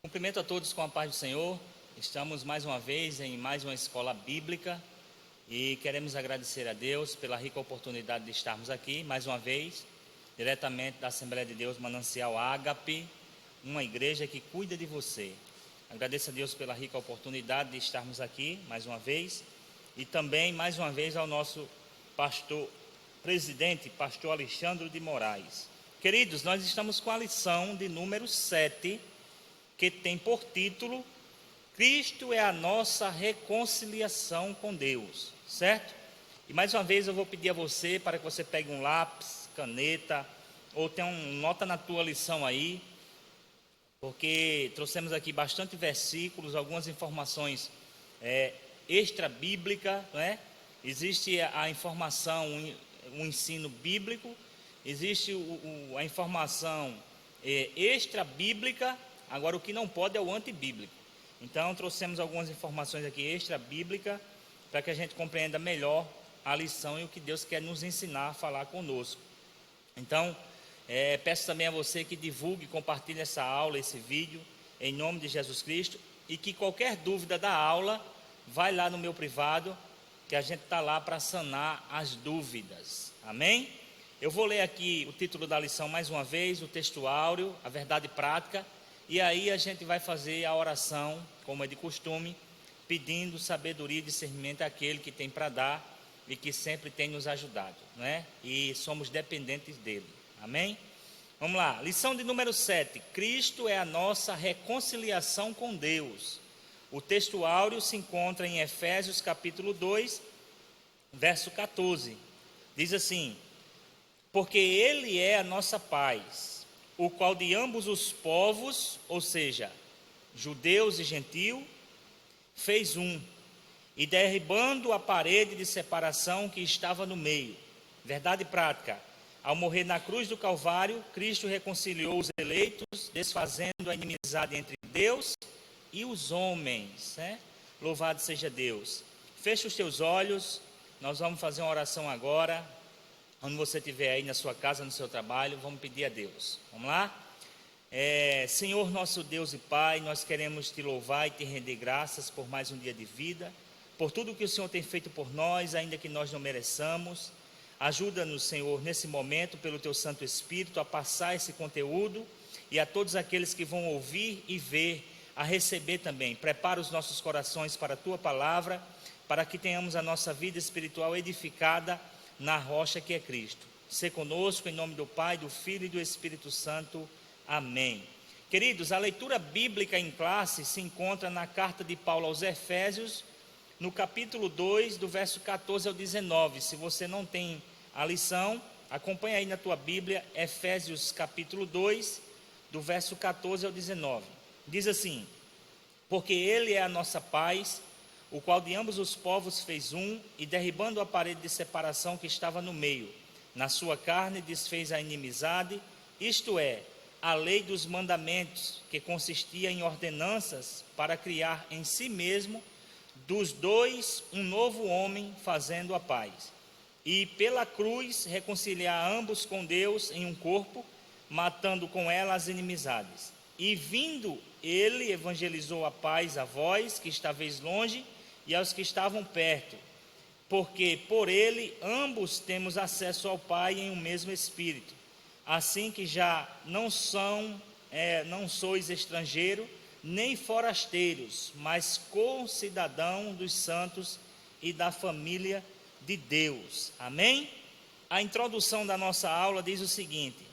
Cumprimento a todos com a paz do Senhor. Estamos mais uma vez em mais uma escola bíblica e queremos agradecer a Deus pela rica oportunidade de estarmos aqui mais uma vez, diretamente da Assembleia de Deus Manancial Ágape, uma igreja que cuida de você. Agradeço a Deus pela rica oportunidade de estarmos aqui mais uma vez e também mais uma vez ao nosso presidente, pastor Alexandre de Moraes. Queridos, nós estamos com a lição de número 7, que tem por título Cristo é a nossa reconciliação com Deus, certo? E mais uma vez eu vou pedir a você para que você pegue um lápis, caneta, ou tenha nota na tua lição aí, porque trouxemos aqui bastante versículos, algumas informações extra-bíblica, né? Existe a informação, o ensino bíblico, existe a informação extra-bíblica. Agora, o que não pode é o antibíblico. Então, trouxemos algumas informações aqui extra-bíblica para que a gente compreenda melhor a lição e o que Deus quer nos ensinar a falar conosco. Então, peço também a você que divulgue, compartilhe essa aula, esse vídeo, em nome de Jesus Cristo, e que qualquer dúvida da aula, vai lá no meu privado, que a gente está lá para sanar as dúvidas. Amém? Eu vou ler aqui o título da lição mais uma vez, o texto áureo, a verdade prática. E aí a gente vai fazer a oração, como é de costume, pedindo sabedoria e discernimento àquele que tem para dar e que sempre tem nos ajudado, não é? E somos dependentes dele, amém? Vamos lá, lição de número 7, Cristo é a nossa reconciliação com Deus. O texto áureo se encontra em Efésios capítulo 2, verso 14, diz assim: porque Ele é a nossa paz, o qual de ambos os povos, ou seja, judeus e gentio, fez um, e derribando a parede de separação que estava no meio. Verdade prática: ao morrer na cruz do Calvário, Cristo reconciliou os eleitos, desfazendo a inimizade entre Deus e os homens, né? Louvado seja Deus. Fecha os teus olhos, nós vamos fazer uma oração agora. Onde você estiver aí na sua casa, no seu trabalho, vamos pedir a Deus. Vamos lá? Senhor nosso Deus e Pai, nós queremos te louvar e te render graças por mais um dia de vida, por tudo que o Senhor tem feito por nós, ainda que nós não mereçamos. Ajuda-nos, Senhor, nesse momento, pelo teu Santo Espírito, a passar esse conteúdo e a todos aqueles que vão ouvir e ver, a receber também. Prepara os nossos corações para a tua palavra, para que tenhamos a nossa vida espiritual edificada na rocha que é Cristo. Sê conosco em nome do Pai, do Filho e do Espírito Santo. Amém. Queridos, a leitura bíblica em classe se encontra na carta de Paulo aos Efésios, no capítulo 2, do verso 14 ao 19. Se você não tem a lição, acompanha aí na tua Bíblia, Efésios capítulo 2, do verso 14 ao 19. Diz assim: porque Ele é a nossa paz, o qual de ambos os povos fez um, e derribando a parede de separação que estava no meio, na sua carne desfez a inimizade, isto é, a lei dos mandamentos, que consistia em ordenanças para criar em si mesmo, dos dois, um novo homem, fazendo a paz. E pela cruz reconciliar ambos com Deus em um corpo, matando com ela as inimizades. E vindo ele, evangelizou a paz a vós, que estáveis longe, e aos que estavam perto, porque por ele ambos temos acesso ao Pai em um mesmo Espírito. Assim que já não sois estrangeiro, nem forasteiros, mas concidadão dos santos e da família de Deus. Amém? A introdução da nossa aula diz o seguinte: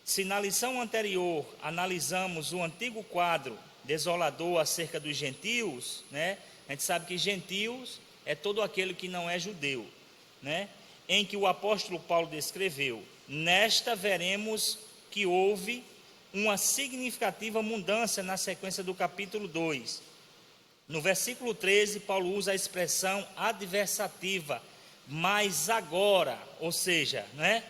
se na lição anterior analisamos o antigo quadro desolador acerca dos gentios, né? A gente sabe que gentios é todo aquele que não é judeu, né? Em que o apóstolo Paulo descreveu. Nesta veremos que houve uma significativa mudança na sequência do capítulo 2. No versículo 13, Paulo usa a expressão adversativa, mas agora, ou seja, né?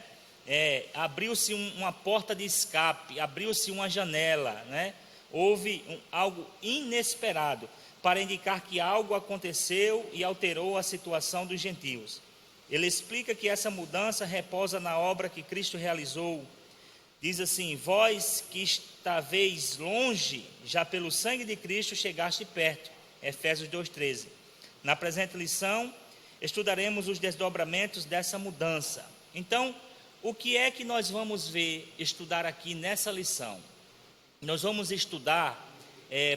Abriu-se uma porta de escape, abriu-se uma janela, né? Houve algo inesperado, para indicar que algo aconteceu e alterou a situação dos gentios. Ele explica que essa mudança reposa na obra que Cristo realizou Diz assim: vós que estáveis longe, já pelo sangue de Cristo chegaste perto. Efésios 2,13. Na presente lição, estudaremos os desdobramentos dessa mudança. Então, o que é que nós vamos estudar aqui nessa lição? Nós vamos estudar,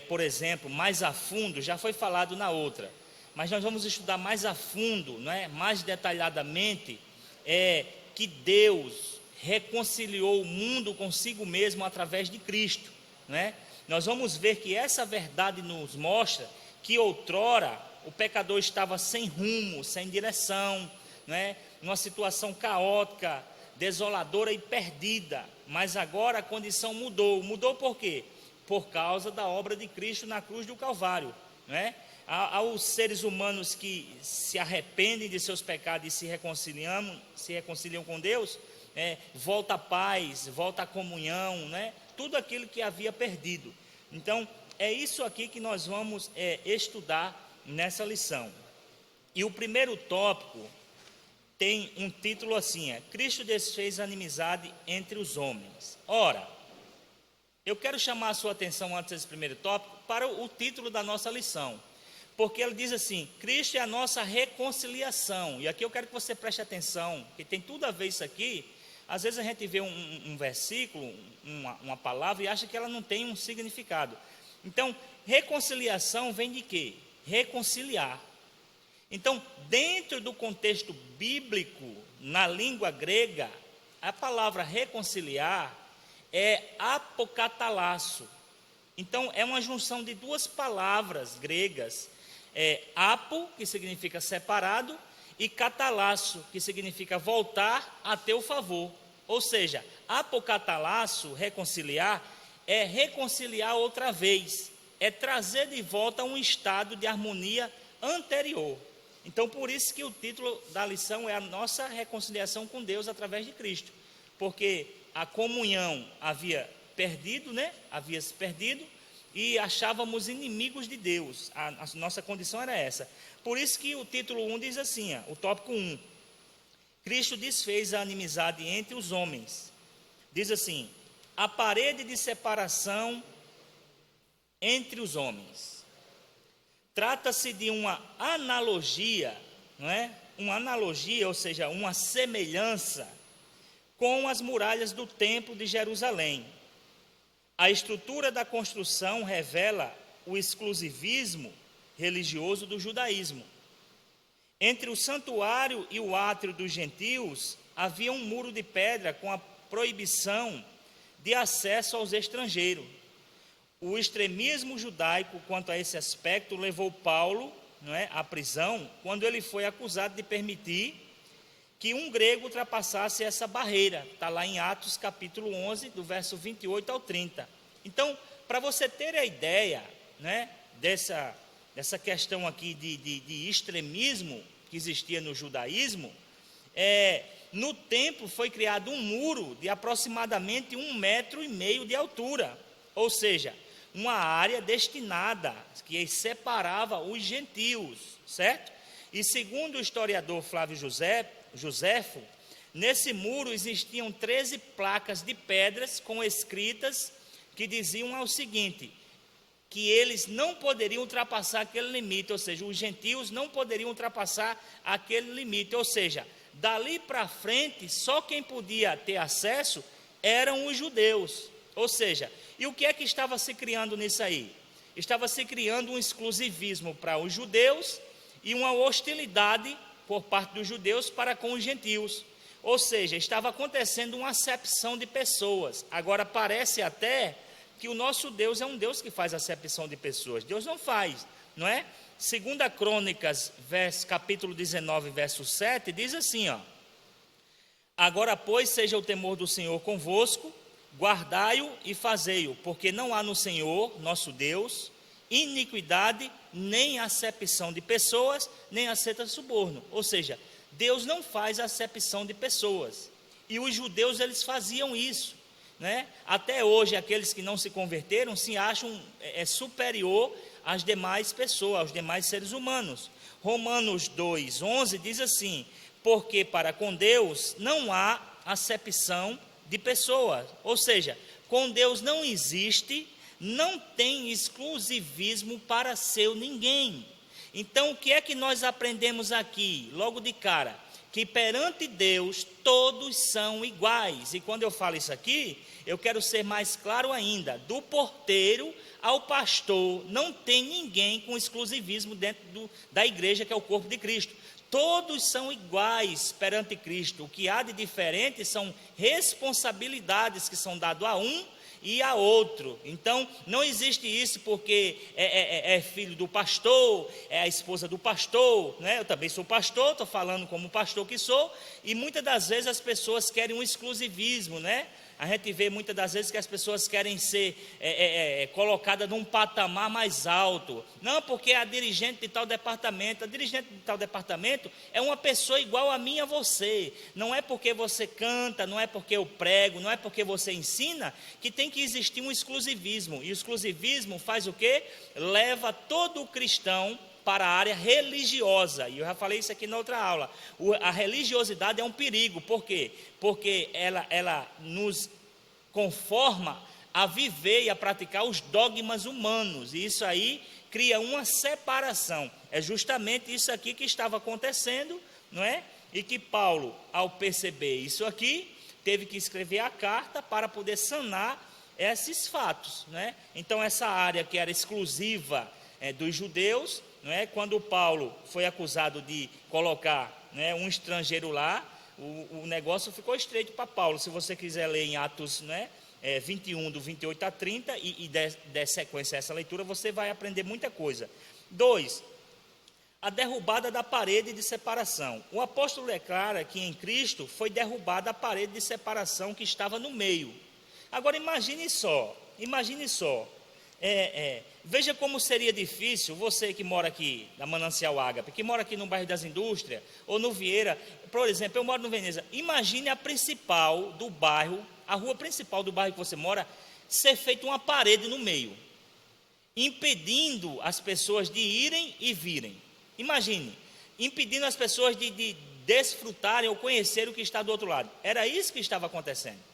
por exemplo, mais a fundo, já foi falado na outra, mas nós vamos estudar mais a fundo, não é? Mais detalhadamente, que Deus reconciliou o mundo consigo mesmo através de Cristo, não é? Nós vamos ver que essa verdade nos mostra que outrora o pecador estava sem rumo, sem direção, não é? Numa situação caótica, desoladora e perdida, mas agora a condição mudou. Mudou por quê? Por causa da obra de Cristo na cruz do Calvário, não é? Aos seres humanos que se arrependem de seus pecados e se reconciliam com Deus, volta a paz, volta a comunhão, né? Tudo aquilo que havia perdido. Então, é isso aqui que nós vamos estudar nessa lição. E o primeiro tópico tem um título assim: Cristo desfez a inimizade entre os homens. Ora, eu quero chamar a sua atenção antes desse primeiro tópico para o título da nossa lição, porque ele diz assim: Cristo é a nossa reconciliação. E aqui eu quero que você preste atenção, que tem tudo a ver isso aqui. Às vezes a gente vê um versículo, uma palavra, e acha que ela não tem um significado. Então, reconciliação vem de quê? Reconciliar. Então, dentro do contexto bíblico, na língua grega, a palavra reconciliar é apokatalasso. Então, é uma junção de duas palavras gregas, apo, que significa separado, e catalasso, que significa voltar a teu favor. Ou seja, apokatalasso, reconciliar, é reconciliar outra vez, é trazer de volta um estado de harmonia anterior. Então, por isso que o título da lição é a nossa reconciliação com Deus através de Cristo, porque a comunhão havia perdido, né? Havia se perdido e achávamos inimigos de Deus. A nossa condição era essa. Por isso que o título 1 diz assim, o tópico 1: Cristo desfez a inimizade entre os homens. Diz assim: a parede de separação entre os homens. Trata-se de uma analogia, não é? Uma analogia, ou seja, uma semelhança com as muralhas do Templo de Jerusalém. A estrutura da construção revela o exclusivismo religioso do judaísmo. Entre o santuário e o átrio dos gentios havia um muro de pedra com a proibição de acesso aos estrangeiros. O extremismo judaico quanto a esse aspecto levou Paulo, não é, à prisão, quando ele foi acusado de permitir que um grego ultrapassasse essa barreira. Está lá em Atos capítulo 11, do verso 28 ao 30. Então, para você ter a ideia, né, dessa questão aqui de extremismo que existia no judaísmo, no templo foi criado um muro de aproximadamente 1,5 metros de altura, ou seja, uma área destinada, que separava os gentios, certo? E segundo o historiador Flávio Joséfo, nesse muro existiam 13 placas de pedras com escritas que diziam o seguinte: que eles não poderiam ultrapassar aquele limite, ou seja, os gentios não poderiam ultrapassar aquele limite, ou seja, dali para frente, só quem podia ter acesso eram os judeus. Ou seja, e o que é que estava se criando nisso aí? Estava se criando um exclusivismo para os judeus e uma hostilidade por parte dos judeus para com os gentios. Ou seja, estava acontecendo uma acepção de pessoas. Agora parece até que o nosso Deus é um Deus que faz acepção de pessoas. Deus não faz, não é? 2 Crônicas, capítulo 19, verso 7, diz assim, agora, pois, seja o temor do Senhor convosco, guardai-o e fazei-o, porque não há no Senhor, nosso Deus, iniquidade, nem acepção de pessoas, nem aceita suborno. Ou seja, Deus não faz acepção de pessoas. E os judeus, eles faziam isso, né? Até hoje, aqueles que não se converteram se acham superior às demais pessoas, aos demais seres humanos. Romanos 2:11 diz assim: porque para com Deus não há acepção de pessoas. Ou seja, com Deus não existe, não tem exclusivismo para ser ninguém. Então, o que é que nós aprendemos aqui, logo de cara? Que perante Deus todos são iguais. E quando eu falo isso aqui, eu quero ser mais claro ainda. Do porteiro ao pastor, não tem ninguém com exclusivismo dentro da igreja, que é o corpo de Cristo. Todos são iguais perante Cristo. O que há de diferente são responsabilidades que são dadas a um e a outro. Então, não existe isso porque é filho do pastor, é a esposa do pastor, né? Eu também sou pastor, estou falando como pastor que sou, e muitas das vezes as pessoas querem um exclusivismo, né? A gente vê muitas das vezes que as pessoas querem ser colocadas num patamar mais alto. Não, porque a dirigente de tal departamento, a dirigente de tal departamento é uma pessoa igual a mim e a você. Não é porque você canta, não é porque eu prego, não é porque você ensina, que tem que existir um exclusivismo. E o exclusivismo faz o quê? Leva todo o cristão para a área religiosa, e eu já falei isso aqui na outra aula. A religiosidade é um perigo. Por quê? Porque ela nos conforma a viver e a praticar os dogmas humanos, e isso aí cria uma separação. É justamente isso aqui que estava acontecendo, não é? E que Paulo, ao perceber isso aqui, teve que escrever a carta para poder sanar esses fatos, não é? Então, essa área que era exclusiva dos judeus, não é? Quando Paulo foi acusado de colocar, né, um estrangeiro lá, o negócio ficou estreito para Paulo. Se você quiser ler em Atos, né, 21, do 28 a 30, e der sequência a essa leitura, você vai aprender muita coisa. 2. A derrubada da parede de separação. O apóstolo declara que em Cristo foi derrubada a parede de separação que estava no meio. Agora imagine só, veja como seria difícil você que mora aqui na Manancial Ágape, que mora aqui no bairro das Indústrias, ou no Vieira, por exemplo, eu moro no Veneza. Imagine a rua principal do bairro que você mora, ser feita uma parede no meio, impedindo as pessoas de irem e virem. Imagine, impedindo as pessoas de desfrutarem ou conhecerem o que está do outro lado. Era isso que estava acontecendo.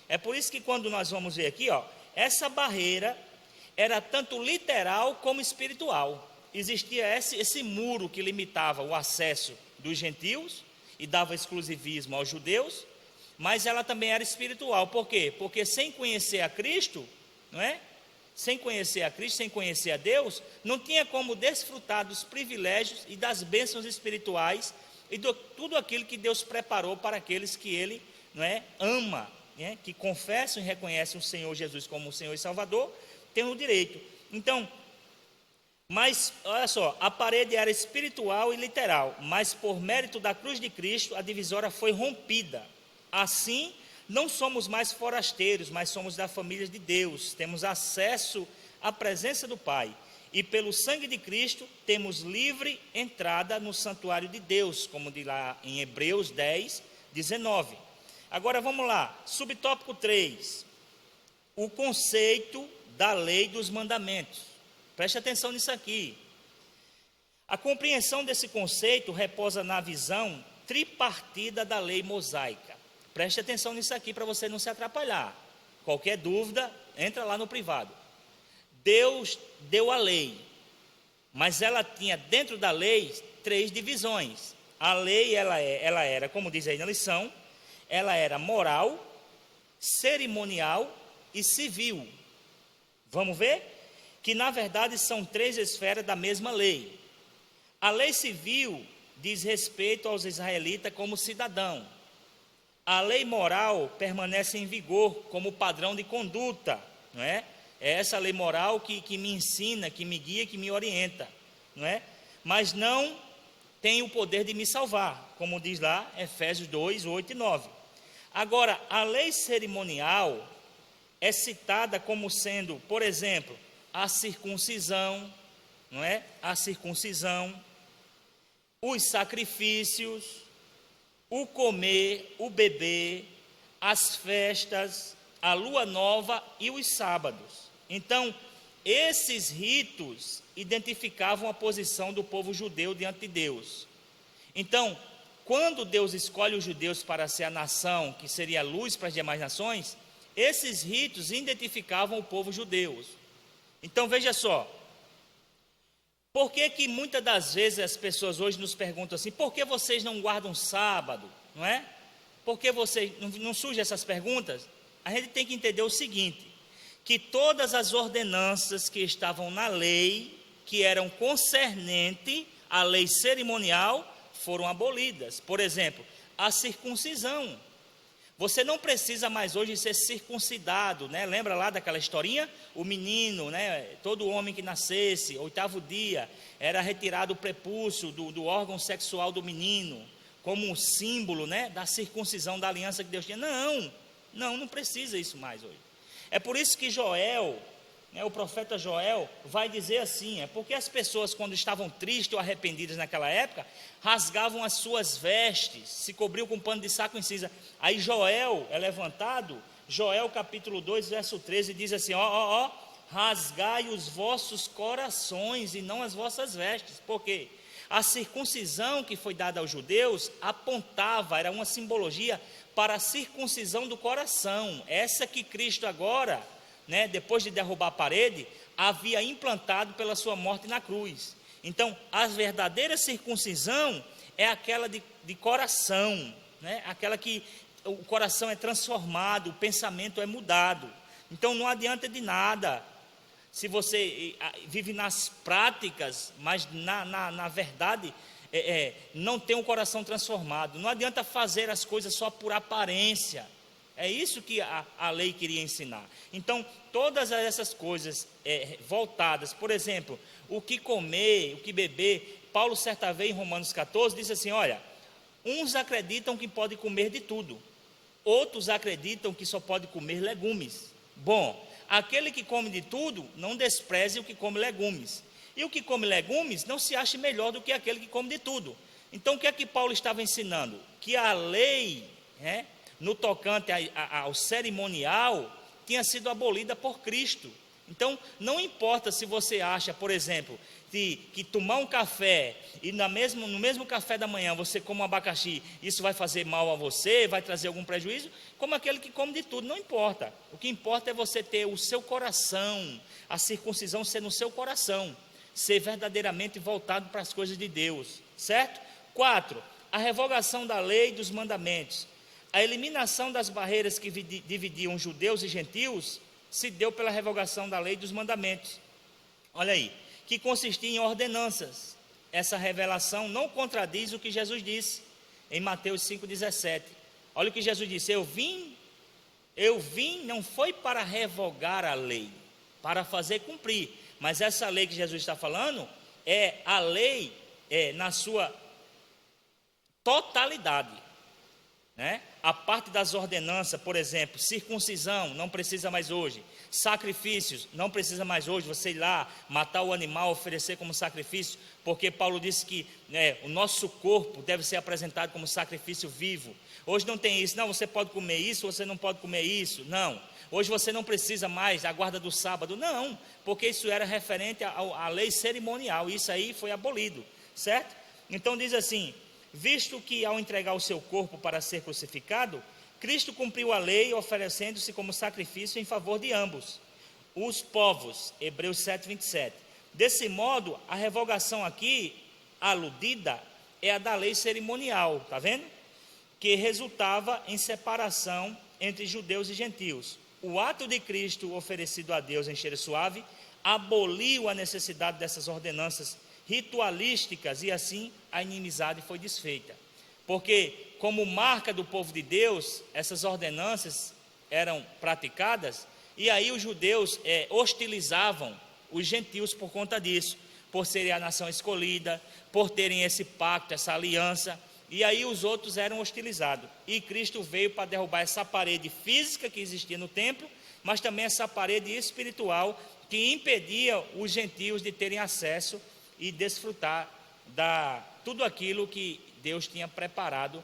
É por isso que quando nós vamos ver aqui, essa barreira era tanto literal como espiritual. Existia esse muro que limitava o acesso dos gentios e dava exclusivismo aos judeus, mas ela também era espiritual. Por quê? Porque sem conhecer a Cristo, não é? Sem conhecer a Cristo, sem conhecer a Deus, não tinha como desfrutar dos privilégios e das bênçãos espirituais e de tudo aquilo que Deus preparou para aqueles que Ele, não é, ama, né? Que confessam e reconhecem o Senhor Jesus como o Senhor e Salvador, tem o direito. Então, mas olha só, a parede era espiritual e literal, mas por mérito da cruz de Cristo, a divisória foi rompida. Assim, não somos mais forasteiros, mas somos da família de Deus, temos acesso à presença do Pai, e pelo sangue de Cristo temos livre entrada no santuário de Deus, como diz lá em Hebreus 10, 19. Agora vamos lá, subtópico 3, o conceito da lei dos mandamentos. Preste atenção nisso aqui. A compreensão desse conceito reposa na visão tripartida da lei mosaica. Preste atenção nisso aqui para você não se atrapalhar. Qualquer dúvida, entra lá no privado. Deus deu a lei, mas ela tinha dentro da lei 3 divisões. A lei, ela era, como diz aí na lição, ela era moral, cerimonial e civil. Vamos ver? Que na verdade são 3 esferas da mesma lei. A lei civil diz respeito aos israelitas como cidadão. A lei moral permanece em vigor como padrão de conduta, não é? É essa lei moral que me ensina, que me guia, que me orienta, não é? Mas não tem o poder de me salvar, como diz lá Efésios 2, 8 e 9. Agora, a lei cerimonial é citada como sendo, por exemplo, a circuncisão, não é? A circuncisão, os sacrifícios, o comer, o beber, as festas, a lua nova e os sábados. Então, esses ritos identificavam a posição do povo judeu diante de Deus. Então, quando Deus escolhe os judeus para ser a nação que seria luz para as demais nações, esses ritos identificavam o povo judeu. Então veja só, por que que muitas das vezes as pessoas hoje nos perguntam assim, por que vocês não guardam sábado, não é? Por que vocês, não surgem essas perguntas? A gente tem que entender o seguinte, que todas as ordenanças que estavam na lei, que eram concernentes à lei cerimonial, foram abolidas. Por exemplo, a circuncisão. Você não precisa mais hoje ser circuncidado, né? Lembra lá daquela historinha? O menino, né? Todo homem que nascesse, 8º dia, era retirado o prepúcio do órgão sexual do menino, como um símbolo, né? Da circuncisão, da aliança que Deus tinha. Não precisa isso mais hoje. É por isso que Joel, o profeta Joel, vai dizer assim, porque as pessoas quando estavam tristes ou arrependidas naquela época, rasgavam as suas vestes, se cobriam com pano de saco em cinza. Aí Joel é levantado, Joel capítulo 2, verso 13, diz assim, rasgai os vossos corações e não as vossas vestes. Por quê? A circuncisão que foi dada aos judeus apontava, era uma simbologia para a circuncisão do coração, essa que Cristo agora, depois de derrubar a parede, havia implantado pela sua morte na cruz. Então, a verdadeira circuncisão é aquela de coração, aquela que o coração é transformado, o pensamento é mudado. Então, não adianta de nada se você vive nas práticas, mas na verdade não tem um coração transformado. Não adianta fazer as coisas só por aparência. É isso que a lei queria ensinar. Então, todas essas coisas voltadas, por exemplo, o que comer, o que beber, Paulo certa vez em Romanos 14 disse assim, olha, uns acreditam que pode comer de tudo, outros acreditam que só pode comer legumes. Bom, aquele que come de tudo, não despreze o que come legumes. E o que come legumes, não se ache melhor do que aquele que come de tudo. Então, o que é que Paulo estava ensinando? Que a lei, no tocante ao cerimonial, tinha sido abolida por Cristo. Então, não importa se você acha, por exemplo, que tomar um café e no mesmo café da manhã você come um abacaxi, isso vai fazer mal a você, vai trazer algum prejuízo, como aquele que come de tudo, não importa. O que importa é você ter o seu coração, a circuncisão ser no seu coração, ser verdadeiramente voltado para as coisas de Deus, certo? 4, a revogação da lei e dos mandamentos. A eliminação das barreiras que dividiam judeus e gentios se deu pela revogação da lei e dos mandamentos. Olha aí, que consistia em ordenanças. Essa revelação não contradiz o que Jesus disse em Mateus 5,17. Olha o que Jesus disse, eu vim não foi para revogar a lei, para fazer cumprir, mas essa lei que Jesus está falando é a lei na sua totalidade, a parte das ordenanças, por exemplo, circuncisão, não precisa mais hoje, sacrifícios, não precisa mais hoje, você ir lá, matar o animal, oferecer como sacrifício, porque Paulo disse que o nosso corpo deve ser apresentado como sacrifício vivo. Hoje não tem isso, não, você pode comer isso, você não pode comer isso, não. Hoje você não precisa mais da guarda do sábado, não, porque isso era referente à lei cerimonial, isso aí foi abolido, certo? Então diz assim, visto que ao entregar o seu corpo para ser crucificado, Cristo cumpriu a lei oferecendo-se como sacrifício em favor de ambos os povos, Hebreus 7,27. Desse modo, a revogação aqui aludida é a da lei cerimonial, está vendo? Que resultava em separação entre judeus e gentios. O ato de Cristo oferecido a Deus em cheiro suave aboliu a necessidade dessas ordenanças ritualísticas e assim a inimizade foi desfeita. Porque, como marca do povo de Deus, essas ordenanças eram praticadas e aí os judeus hostilizavam os gentios por conta disso, por serem a nação escolhida, por terem esse pacto, essa aliança, e aí os outros eram hostilizados. E Cristo veio para derrubar essa parede física que existia no templo, mas também essa parede espiritual que impedia os gentios de terem acesso e desfrutar tudo aquilo que Deus tinha preparado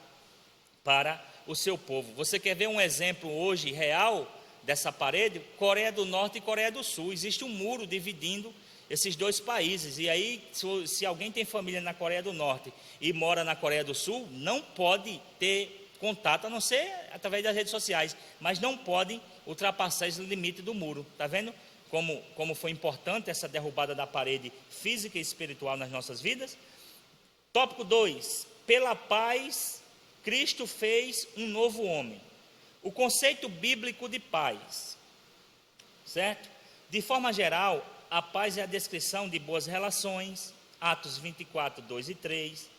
para o seu povo. Você quer ver um exemplo hoje real dessa parede? Coreia do Norte e Coreia do Sul. Existe um muro dividindo esses dois países. E aí, se alguém tem família na Coreia do Norte e mora na Coreia do Sul, não pode ter contato, a não ser através das redes sociais, mas não podem ultrapassar esse limite do muro. Está vendo como foi importante essa derrubada da parede física e espiritual nas nossas vidas? Tópico 2. Pela paz, Cristo fez um novo homem. O conceito bíblico de paz, certo? De forma geral, a paz é a descrição de boas relações, Atos 24, 2 e 3,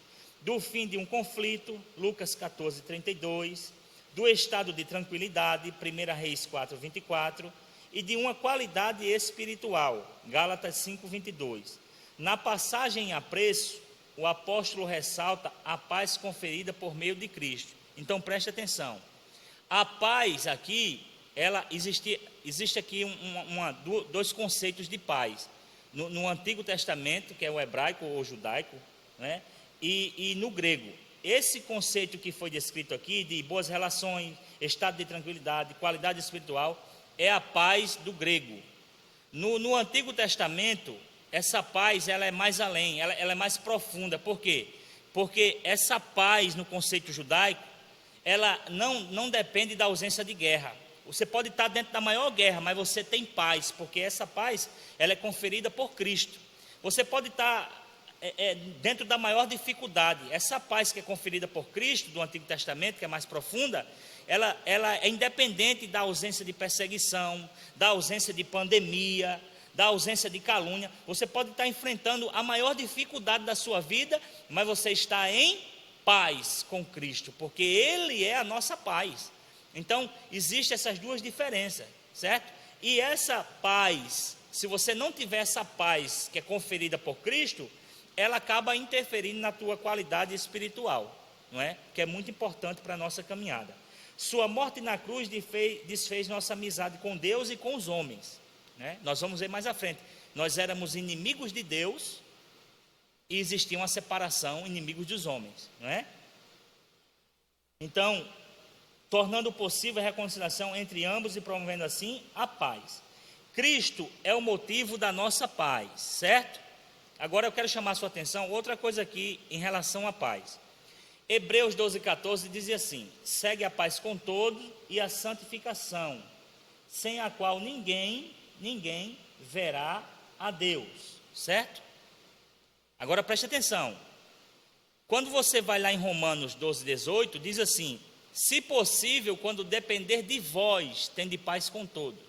do fim de um conflito, Lucas 14, 32, do estado de tranquilidade, 1 Reis 4, 24, e de uma qualidade espiritual, Gálatas 5, 22. Na passagem em apreço, o apóstolo ressalta a paz conferida por meio de Cristo. Então preste atenção. A paz aqui, existe aqui dois conceitos de paz. No Antigo Testamento, que é o hebraico ou judaico, né? E no grego. Esse conceito que foi descrito aqui, de boas relações, estado de tranquilidade, qualidade espiritual, é a paz do grego. No Antigo Testamento, essa paz ela é mais além, ela é mais profunda. Por quê? Porque essa paz no conceito judaico, ela não depende da ausência de guerra. Você pode estar dentro da maior guerra, mas você tem paz, porque essa paz ela é conferida por Cristo. Você pode estar dentro da maior dificuldade. Essa paz que é conferida por Cristo, do Antigo Testamento, que é mais profunda, ela é independente da ausência de perseguição, da ausência de pandemia, da ausência de calúnia. Você pode estar enfrentando a maior dificuldade da sua vida, mas você está em paz com Cristo, porque Ele é a nossa paz. Então, existem essas duas diferenças, certo? E essa paz, se você não tiver essa paz que é conferida por Cristo, ela acaba interferindo na tua qualidade espiritual, não é? Que é muito importante para a nossa caminhada. Sua morte na cruz desfez nossa amizade com Deus e com os homens, né? Nós vamos ver mais à frente. Nós éramos inimigos de Deus e existia uma separação, inimigos dos homens, não é? Então, tornando possível a reconciliação entre ambos e promovendo assim a paz. Cristo é o motivo da nossa paz, certo? Agora eu quero chamar a sua atenção, outra coisa aqui em relação à paz. Hebreus 12, 14 diz assim: segue a paz com todos e a santificação, sem a qual ninguém verá a Deus, certo? Agora preste atenção. Quando você vai lá em Romanos 12, 18, diz assim: se possível, quando depender de vós, tende paz com todos.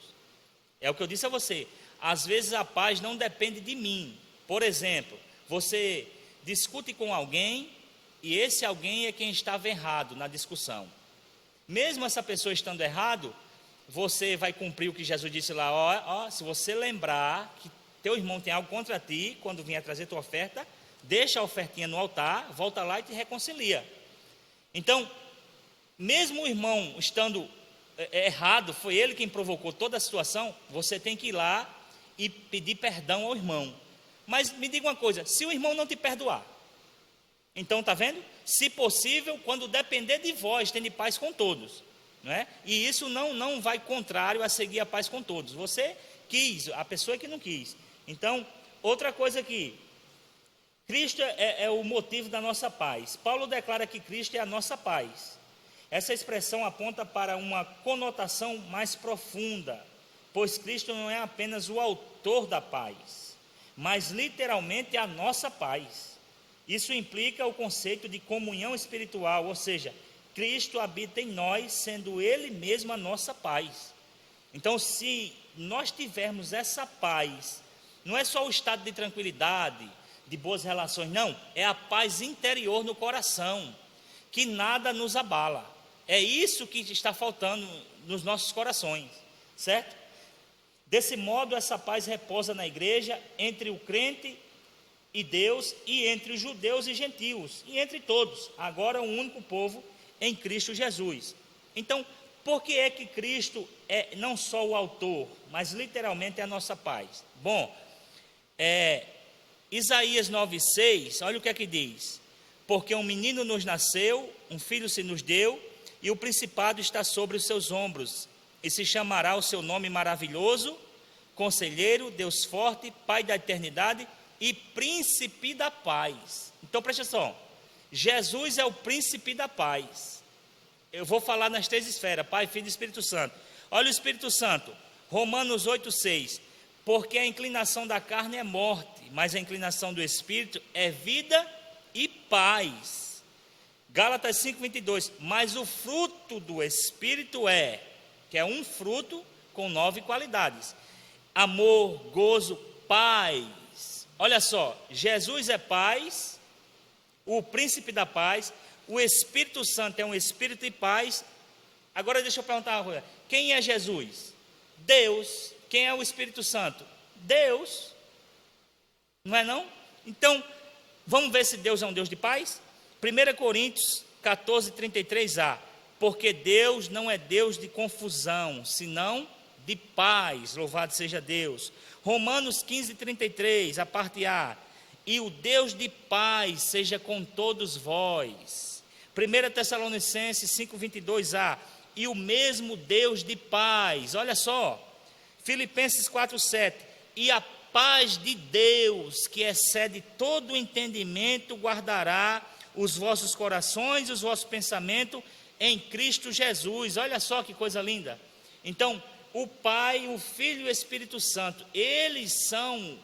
É o que eu disse a você. Às vezes a paz não depende de mim. Por exemplo, você discute com alguém e esse alguém é quem estava errado na discussão. Mesmo essa pessoa estando errado, você vai cumprir o que Jesus disse lá, se você lembrar que teu irmão tem algo contra ti, quando vier trazer tua oferta, deixa a ofertinha no altar, volta lá e te reconcilia. Então, mesmo o irmão estando errado, foi ele quem provocou toda a situação, você tem que ir lá e pedir perdão ao irmão. Mas me diga uma coisa, se o irmão não te perdoar, então está vendo? Se possível, quando depender de vós, tende paz com todos, não é? E isso não vai contrário a seguir a paz com todos. Você quis, a pessoa que não quis. Então, outra coisa aqui, Cristo é o motivo da nossa paz. Paulo declara que Cristo é a nossa paz. Essa expressão aponta para uma conotação mais profunda, pois Cristo não é apenas o autor da paz, mas literalmente a nossa paz. Isso implica o conceito de comunhão espiritual, ou seja, Cristo habita em nós, sendo Ele mesmo a nossa paz. Então, se nós tivermos essa paz, não é só o estado de tranquilidade, de boas relações, não, é a paz interior no coração, que nada nos abala. É isso que está faltando nos nossos corações, certo? Desse modo, essa paz repousa na igreja, entre o crente e Deus, e entre os judeus e gentios, e entre todos, agora um único povo em Cristo Jesus. Então, por que é que Cristo é não só o autor, mas literalmente é a nossa paz? Bom, Isaías 9,6, olha o que é que diz: porque um menino nos nasceu, um filho se nos deu, e o principado está sobre os seus ombros, e se chamará o seu nome maravilhoso, Conselheiro, Deus forte, Pai da eternidade e Príncipe da paz. Então presta atenção, Jesus é o Príncipe da paz. Eu vou falar nas 3 esferas, Pai, Filho e Espírito Santo. Olha o Espírito Santo, Romanos 8,6. Porque a inclinação da carne é morte, mas a inclinação do Espírito é vida e paz. Gálatas 5,22. Mas o fruto do Espírito que é um fruto com 9 qualidades: amor, gozo, paz. Olha só, Jesus é paz, o príncipe da paz, o Espírito Santo é um espírito e paz. Agora deixa eu perguntar uma coisa: quem é Jesus? Deus. Quem é o Espírito Santo? Deus. Não é não? Então, vamos ver se Deus é um Deus de paz? 1 Coríntios 14:33a. Porque Deus não é Deus de confusão, senão de paz. Louvado seja Deus. Romanos 15:33, a parte A. E o Deus de paz seja com todos vós. 1 Tessalonicenses 5:22a. E o mesmo Deus de paz. Olha só. Filipenses 4:7. E a paz de Deus, que excede todo o entendimento, guardará os vossos corações e os vossos pensamentos em Cristo Jesus. Olha só que coisa linda. Então, o Pai, o Filho e o Espírito Santo, eles são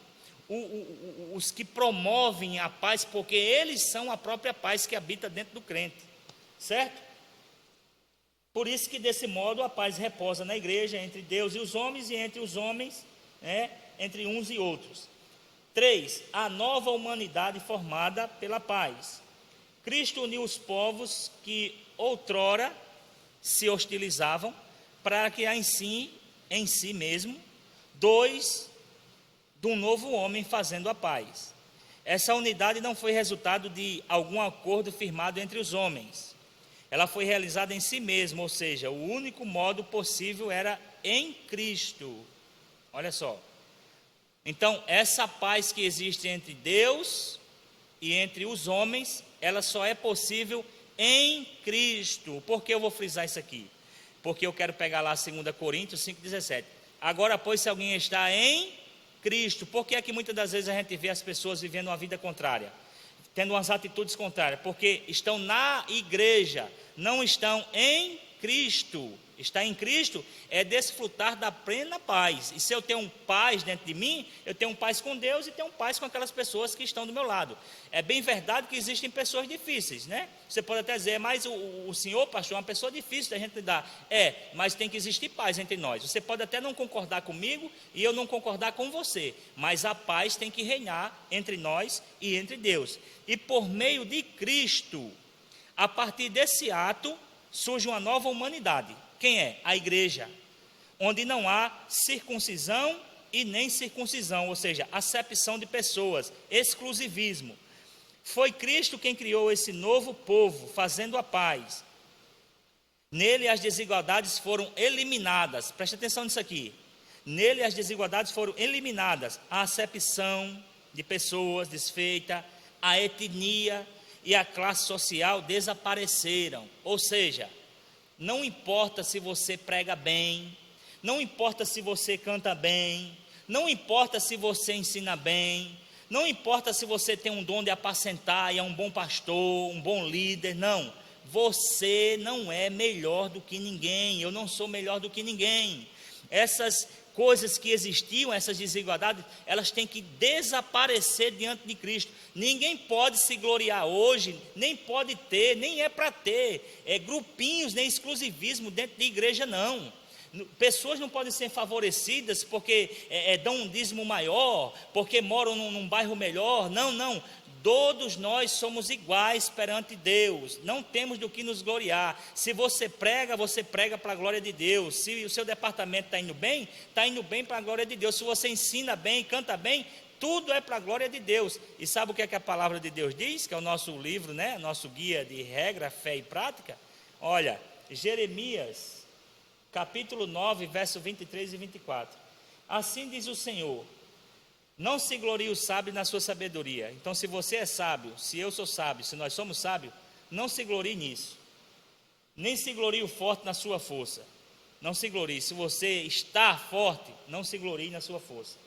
os que promovem a paz, porque eles são a própria paz que habita dentro do crente, certo? Por isso que desse modo a paz reposa na igreja, entre Deus e os homens, e entre os homens, entre uns e outros. 3. A nova humanidade formada pela paz. Cristo uniu os povos que outrora se hostilizavam, para que em si mesmo, 2, de um novo homem fazendo a paz. Essa unidade não foi resultado de algum acordo firmado entre os homens. Ela foi realizada em si mesmo, ou seja, o único modo possível era em Cristo. Olha só. Então, essa paz que existe entre Deus e entre os homens, ela só é possível em Cristo. Por que eu vou frisar isso aqui? Porque eu quero pegar lá 2 Coríntios 5,17. Agora, pois, se alguém está em Cristo, por que é que muitas das vezes a gente vê as pessoas vivendo uma vida contrária? Tendo umas atitudes contrárias, porque estão na igreja, não estão em Cristo. Estar em Cristo é desfrutar da plena paz. E se eu tenho paz dentro de mim, eu tenho paz com Deus e tenho paz com aquelas pessoas que estão do meu lado. É bem verdade que existem pessoas difíceis, né? Você pode até dizer, mas o senhor, pastor, é uma pessoa difícil da gente lidar. Mas tem que existir paz entre nós. Você pode até não concordar comigo e eu não concordar com você, mas a paz tem que reinar entre nós e entre Deus. E por meio de Cristo, a partir desse ato, surge uma nova humanidade. Quem é? A igreja, onde não há circuncisão e nem circuncisão, ou seja, acepção de pessoas, exclusivismo. Foi Cristo quem criou esse novo povo, fazendo a paz. Nele as desigualdades foram eliminadas. Preste atenção nisso aqui. Nele as desigualdades foram eliminadas. A acepção de pessoas desfeita, a etnia e a classe social desapareceram. Ou seja, não importa se você prega bem, não importa se você canta bem, não importa se você ensina bem, não importa se você tem um dom de apacentar e é um bom pastor, um bom líder, não. Você não é melhor do que ninguém, eu não sou melhor do que ninguém. Essas coisas que existiam, essas desigualdades, elas têm que desaparecer diante de Cristo. Ninguém pode se gloriar hoje, nem pode ter, nem é para ter grupinhos, nem exclusivismo dentro de igreja, não. Pessoas não podem ser favorecidas porque dão um dízimo maior, porque moram num bairro melhor, não. Todos nós somos iguais perante Deus, não temos do que nos gloriar. Se você prega para a glória de Deus. Se o seu departamento está indo bem para a glória de Deus. Se você ensina bem, canta bem, tudo é para a glória de Deus. E sabe o que é que a palavra de Deus diz? Que é o nosso livro, né? Nosso guia de regra, fé e prática. Olha, Jeremias, capítulo 9, verso 23 e 24. Assim diz o Senhor: não se glorie o sábio na sua sabedoria. Então, se você é sábio, se eu sou sábio, se nós somos sábios, não se glorie nisso. Nem se glorie o forte na sua força. não se glorie. Se você está forte, não se glorie na sua força.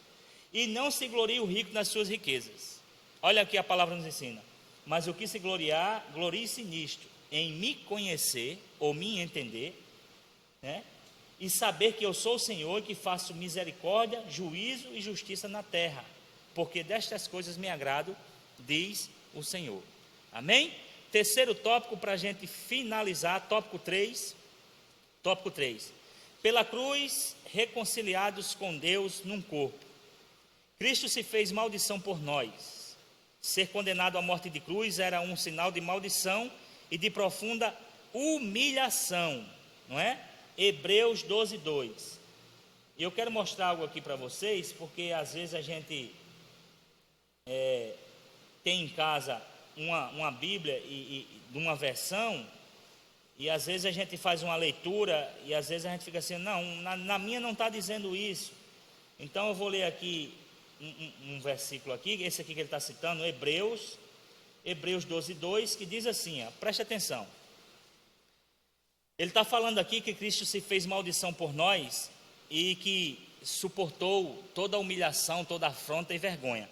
E não se glorie o rico nas suas riquezas. Olha aqui a palavra nos ensina. Mas o que se gloriar, glorie-se nisto, em me conhecer, ou me entender, né? E saber que eu sou o Senhor, que faço misericórdia, juízo e justiça na terra, porque destas coisas me agrado, diz o Senhor. Amém? Terceiro tópico para a gente finalizar, tópico 3. Pela cruz, reconciliados com Deus num corpo. Cristo se fez maldição por nós. Ser condenado à morte de cruz era um sinal de maldição e de profunda humilhação, não é? Hebreus 12, 2. E eu quero mostrar algo aqui para vocês, porque às vezes a gente tem em casa uma Bíblia de uma versão, e às vezes a gente faz uma leitura, e às vezes a gente fica assim, não, na minha não está dizendo isso. Então eu vou ler aqui um versículo aqui, esse aqui que ele está citando, Hebreus 12, 2, que diz assim, ó, preste atenção. Ele está falando aqui que Cristo se fez maldição por nós e que suportou toda a humilhação, toda a afronta e vergonha.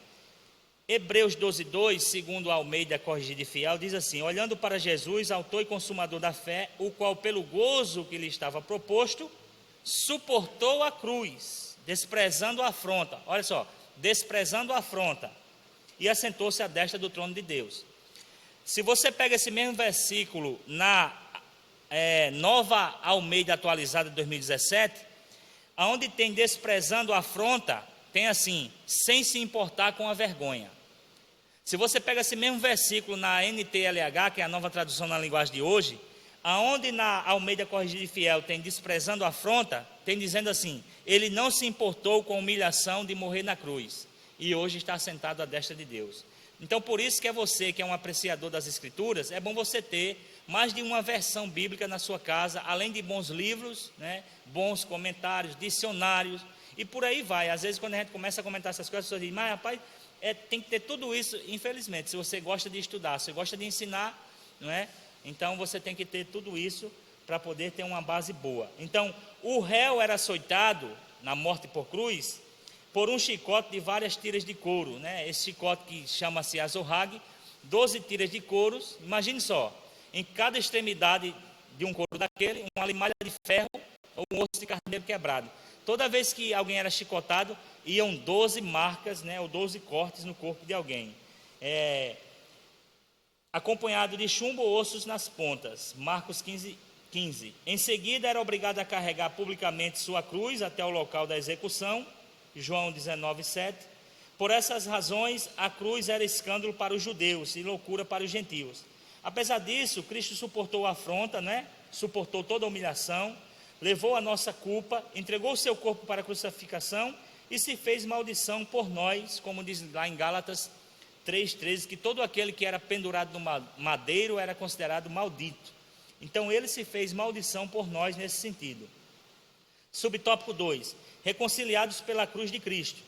Hebreus 12, 2, segundo a Almeida Corrigida e Fiel, diz assim: olhando para Jesus, autor e consumador da fé, o qual pelo gozo que lhe estava proposto, suportou a cruz, desprezando a afronta. Olha só, desprezando a afronta, e assentou-se à destra do trono de Deus. Se você pega esse mesmo versículo na Nova Almeida Atualizada de 2017, aonde tem desprezando a afronta, tem assim, sem se importar com a vergonha. Se você pega esse mesmo versículo na NTLH, que é a nova tradução na linguagem de hoje, aonde na Almeida Corrigida e Fiel tem desprezando a afronta, tem dizendo assim: ele não se importou com a humilhação de morrer na cruz, e hoje está sentado à destra de Deus. Então, por isso que você que é um apreciador das Escrituras, é bom você ter mais de uma versão bíblica na sua casa, além de bons livros, né, bons comentários, dicionários, e por aí vai. Às vezes, quando a gente começa a comentar essas coisas, as pessoas dizem, mas rapaz, tem que ter tudo isso. Infelizmente, se você gosta de estudar, se você gosta de ensinar, não é? Então, você tem que ter tudo isso para poder ter uma base boa. Então, o réu era açoitado na morte por cruz por um chicote de várias tiras de couro, né? Esse chicote que chama-se azorrague, 12 tiras de couros. Imagine só, em cada extremidade de um couro daquele, uma limalha de ferro ou um osso de carneiro quebrado. Toda vez que alguém era chicotado, iam 12 marcas, né, ou 12 cortes no corpo de alguém. Acompanhado de chumbo ou ossos nas pontas. Marcos 15. Em seguida, era obrigado a carregar publicamente sua cruz até o local da execução. João 19, 7. Por essas razões, a cruz era escândalo para os judeus e loucura para os gentios. Apesar disso, Cristo suportou a afronta, né? Suportou toda a humilhação, levou a nossa culpa, entregou o seu corpo para a crucificação e se fez maldição por nós, como diz lá em Gálatas 3,13, que todo aquele que era pendurado no madeiro era considerado maldito. Então ele se fez maldição por nós nesse sentido. Subtópico 2, reconciliados pela cruz de Cristo.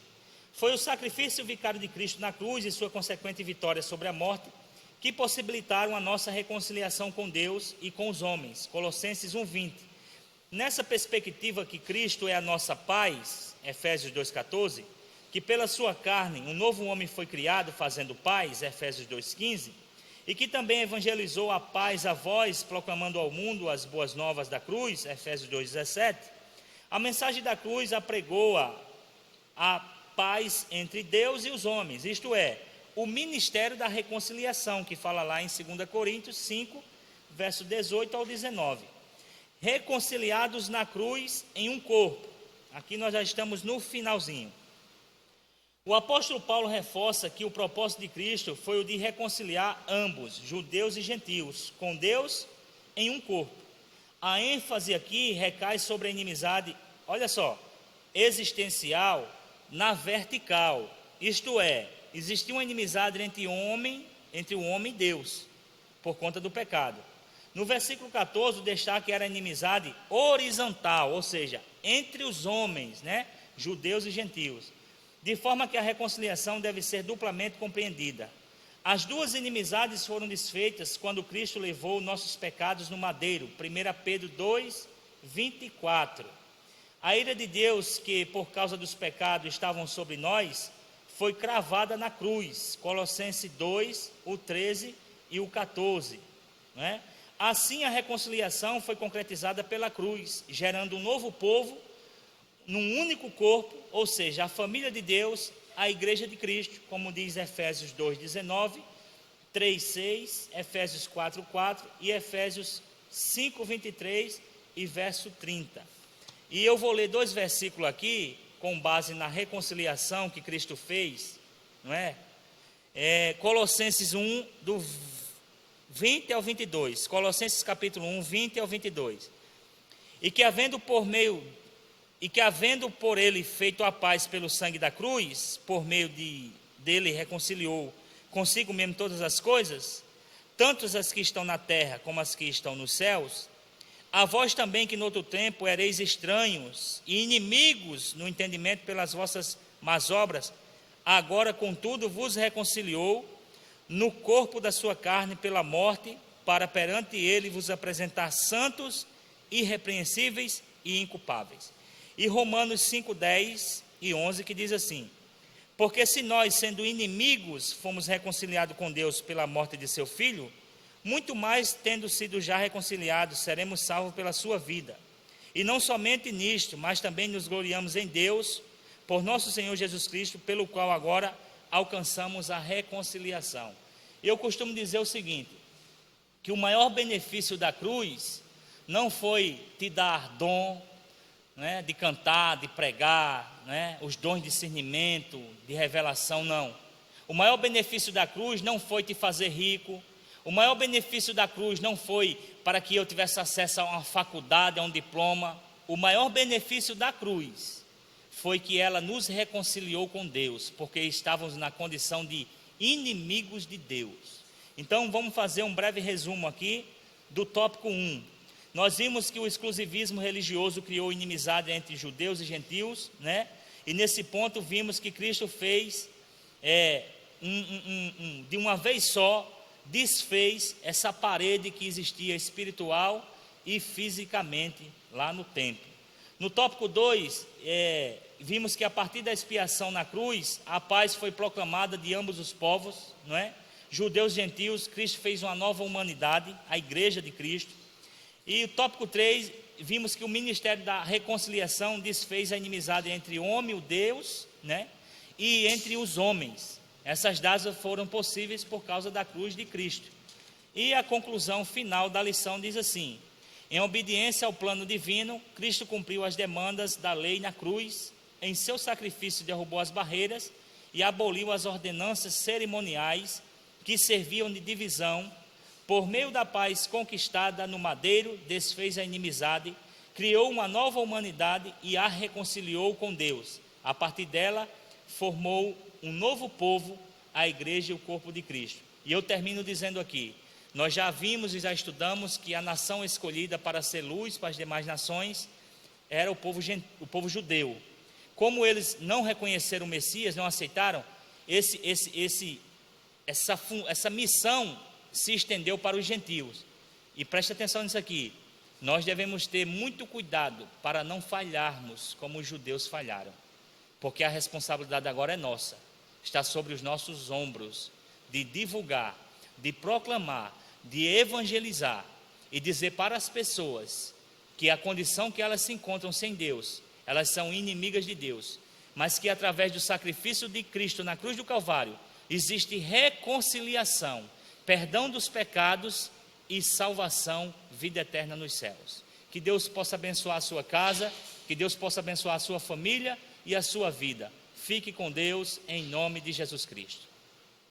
Foi o sacrifício vicário de Cristo na cruz e sua consequente vitória sobre a morte que possibilitaram a nossa reconciliação com Deus e com os homens. Colossenses 1:20. Nessa perspectiva que Cristo é a nossa paz, Efésios 2:14, que pela sua carne um novo homem foi criado fazendo paz, Efésios 2:15, e que também evangelizou a paz a vós, proclamando ao mundo as boas novas da cruz, Efésios 2:17, a mensagem da cruz apregoa a paz entre Deus e os homens, isto é, o ministério da reconciliação, que fala lá em 2 Coríntios 5, verso 18 ao 19. Reconciliados na cruz em um corpo. Aqui nós já estamos no finalzinho. O apóstolo Paulo reforça que o propósito de Cristo foi o de reconciliar ambos, judeus e gentios, com Deus em um corpo. A ênfase aqui recai sobre a inimizade, olha só, existencial na vertical, isto é, existia uma inimizade entre o homem e Deus, por conta do pecado. No versículo 14, o destaque era a inimizade horizontal, ou seja, entre os homens, né, judeus e gentios, de forma que a reconciliação deve ser duplamente compreendida. As duas inimizades foram desfeitas quando Cristo levou nossos pecados no madeiro, 1 Pedro 2, 24. A ira de Deus, que por causa dos pecados estavam sobre nós, foi cravada na cruz. Colossenses 2, o 13 e o 14. Né? Assim a reconciliação foi concretizada pela cruz, gerando um novo povo, num único corpo, ou seja, a família de Deus, a igreja de Cristo, como diz Efésios 2:19, 3:6, Efésios 4:4 e Efésios 5:23 e verso 30. E eu vou ler 2 versículos aqui, com base na reconciliação que Cristo fez, não é? Colossenses 1, do 20 ao 22, Colossenses capítulo 1, 20 ao 22. E que havendo por ele feito a paz pelo sangue da cruz, por meio dele reconciliou consigo mesmo todas as coisas, tanto as que estão na terra como as que estão nos céus, a vós também que no outro tempo ereis estranhos e inimigos no entendimento pelas vossas más obras, agora contudo vos reconciliou no corpo da sua carne pela morte, para perante ele vos apresentar santos, irrepreensíveis e inculpáveis. E Romanos 5:10 e 11, que diz assim: porque se nós, sendo inimigos, fomos reconciliados com Deus pela morte de seu Filho, muito mais, tendo sido já reconciliados, seremos salvos pela sua vida. E não somente nisto, mas também nos gloriamos em Deus, por nosso Senhor Jesus Cristo, pelo qual agora alcançamos a reconciliação. Eu costumo dizer o seguinte, que o maior benefício da cruz não foi te dar dom, né, de cantar, de pregar, né, os dons de discernimento, de revelação, não. O maior benefício da cruz não foi te fazer rico. O maior benefício da cruz não foi para que eu tivesse acesso a uma faculdade, a um diploma. O maior benefício da cruz foi que ela nos reconciliou com Deus, porque estávamos na condição de inimigos de Deus. Então vamos fazer um breve resumo aqui do tópico 1. Nós vimos que o exclusivismo religioso criou inimizade entre judeus e gentios, né? E nesse ponto vimos que Cristo fez, de uma vez só, desfez essa parede que existia espiritual e fisicamente lá no templo. No tópico 2, vimos que a partir da expiação na cruz, a paz foi proclamada de ambos os povos, não é? Judeus e gentios. Cristo fez uma nova humanidade, a igreja de Cristo. E o tópico 3, vimos que o ministério da reconciliação desfez a inimizade entre o homem, o Deus, né? E entre os homens. Essas dádivas foram possíveis por causa da cruz de Cristo. E a conclusão final da lição diz assim: em obediência ao plano divino, Cristo cumpriu as demandas da lei na cruz. Em seu sacrifício derrubou as barreiras e aboliu as ordenanças cerimoniais que serviam de divisão. Por meio da paz conquistada no madeiro, desfez a inimizade, criou uma nova humanidade e a reconciliou com Deus. A partir dela, formou um novo povo, a igreja e o corpo de Cristo. E eu termino dizendo aqui, nós já vimos e já estudamos que a nação escolhida para ser luz para as demais nações era o povo judeu. Como eles não reconheceram o Messias, não aceitaram, essa missão se estendeu para os gentios. E preste atenção nisso aqui, nós devemos ter muito cuidado para não falharmos como os judeus falharam, porque a responsabilidade agora é nossa, está sobre os nossos ombros, de divulgar, de proclamar, de evangelizar e dizer para as pessoas que a condição que elas se encontram sem Deus, elas são inimigas de Deus, mas que através do sacrifício de Cristo na cruz do Calvário, existe reconciliação, perdão dos pecados e salvação, vida eterna nos céus. Que Deus possa abençoar a sua casa, que Deus possa abençoar a sua família e a sua vida. Fique com Deus em nome de Jesus Cristo.